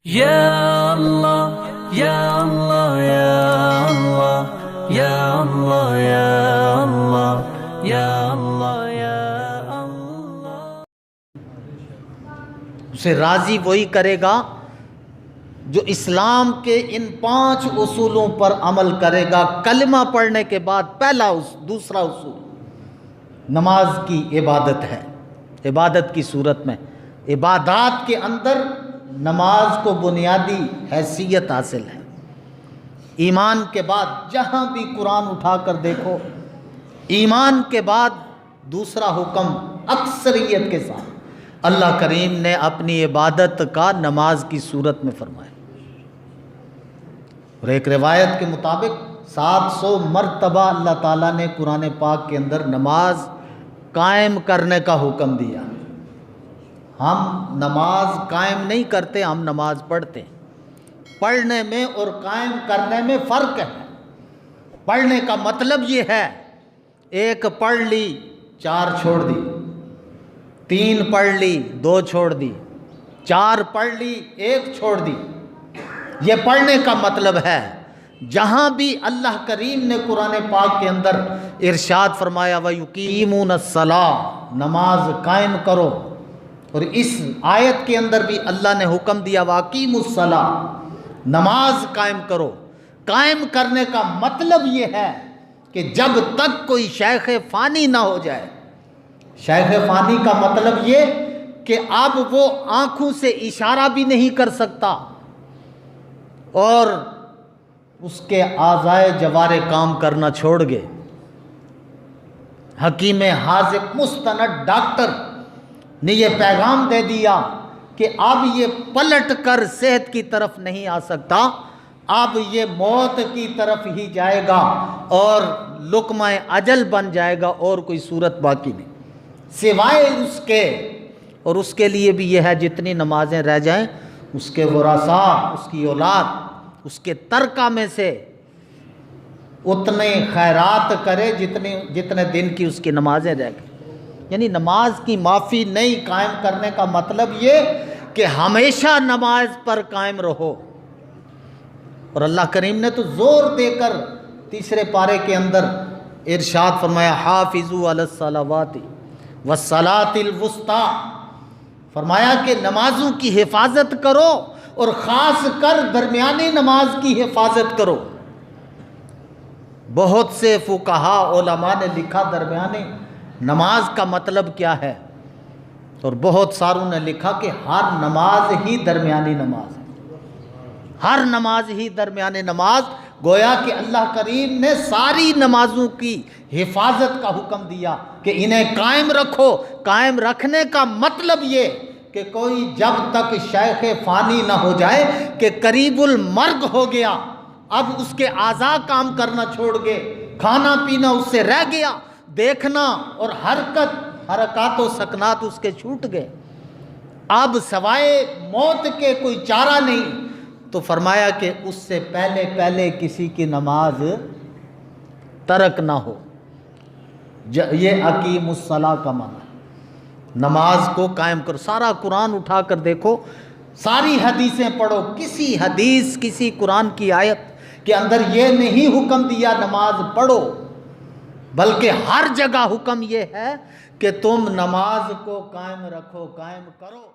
Ya Allah, Ya Allah, Ya Allah, Ya Allah, Ya Allah, Ya Allah, Ya Allah. اسے راضی وہی کرے گا جو اسلام کے ان 5 اصولوں پر عمل کرے گا۔ کلمہ پڑھنے کے بعد دوسرا اصول نماز کی عبادت ہے۔ عبادت کی صورت میں عبادات کے اندر نماز کو بنیادی حیثیت حاصل ہے۔ ایمان کے بعد جہاں بھی قرآن اٹھا کر دیکھو، ایمان کے بعد دوسرا حکم اکثریت کے ساتھ اللہ کریم نے اپنی عبادت کا نماز کی صورت میں فرمایا۔ اور ایک روایت کے مطابق 700 مرتبہ اللہ تعالیٰ نے قرآن پاک کے اندر نماز قائم کرنے کا حکم دیا۔ ہم نماز قائم نہیں کرتے، ہم نماز پڑھتے ہیں۔ پڑھنے میں اور قائم کرنے میں فرق ہے۔ پڑھنے کا مطلب یہ ہے، ایک پڑھ لی 4 چھوڑ دی، 3 پڑھ لی 2 چھوڑ دی، 4 پڑھ لی 1 چھوڑ دی۔ یہ پڑھنے کا مطلب ہے۔ جہاں بھی اللہ کریم نے قرآن پاک کے اندر ارشاد فرمایا وَيُقِيمُونَ الصَّلَاةَ، نماز قائم کرو، اور اس آیت کے اندر بھی اللہ نے حکم دیا وَأَقِيمُوا الصَّلَاةَ، نماز قائم کرو۔ قائم کرنے کا مطلب یہ ہے کہ جب تک کوئی شیخ فانی نہ ہو جائے۔ شیخ فانی کا مطلب یہ کہ اب وہ آنکھوں سے اشارہ بھی نہیں کر سکتا اور اس کے اعضائے جوارے کام کرنا چھوڑ گئے۔ حکیم حاذق مستند ڈاکٹر نے یہ پیغام دے دیا کہ اب یہ پلٹ کر صحت کی طرف نہیں آ سکتا، اب یہ موت کی طرف ہی جائے گا اور لقمہ اجل بن جائے گا، اور کوئی صورت باقی نہیں سوائے اس کے۔ اور اس کے لیے بھی یہ ہے جتنی نمازیں رہ جائیں اس کے ورثاء، اس کی اولاد اس کے ترکہ میں سے اتنے خیرات کرے جتنے دن کی اس کی نمازیں رہ گئی۔ یعنی نماز کی معافی نہیں۔ قائم کرنے کا مطلب یہ کہ ہمیشہ نماز پر قائم رہو۔ اور اللہ کریم نے تو زور دے کر 3 پارے کے اندر ارشاد فرمایا حافظوا علی الصلوات والصلاۃ الوسطی، فرمایا کہ نمازوں کی حفاظت کرو اور خاص کر درمیانی نماز کی حفاظت کرو۔ بہت سے فقہاء علماء نے لکھا درمیانی نماز کا مطلب کیا ہے، اور بہت ساروں نے لکھا کہ ہر نماز ہی درمیانی نماز ہے۔ ہر نماز ہی درمیانی نماز، گویا کہ اللہ کریم نے ساری نمازوں کی حفاظت کا حکم دیا کہ انہیں قائم رکھو۔ قائم رکھنے کا مطلب یہ کہ کوئی جب تک شیخ فانی نہ ہو جائے کہ قریب المرگ ہو گیا، اب اس کے اعضاء کام کرنا چھوڑ گئے، کھانا پینا اس سے رہ گیا، دیکھنا اور حرکات و سکنات اس کے چھوٹ گئے، اب سوائے موت کے کوئی چارہ نہیں، تو فرمایا کہ اس سے پہلے کسی کی نماز ترک نہ ہو۔ یہ اقیم الصلاۃ کا معنی ہے، نماز کو قائم کرو۔ سارا قرآن اٹھا کر دیکھو، ساری حدیثیں پڑھو، کسی حدیث کسی قرآن کی آیت کے اندر یہ نہیں حکم دیا نماز پڑھو، بلکہ ہر جگہ حکم یہ ہے کہ تم نماز کو قائم رکھو، قائم کرو۔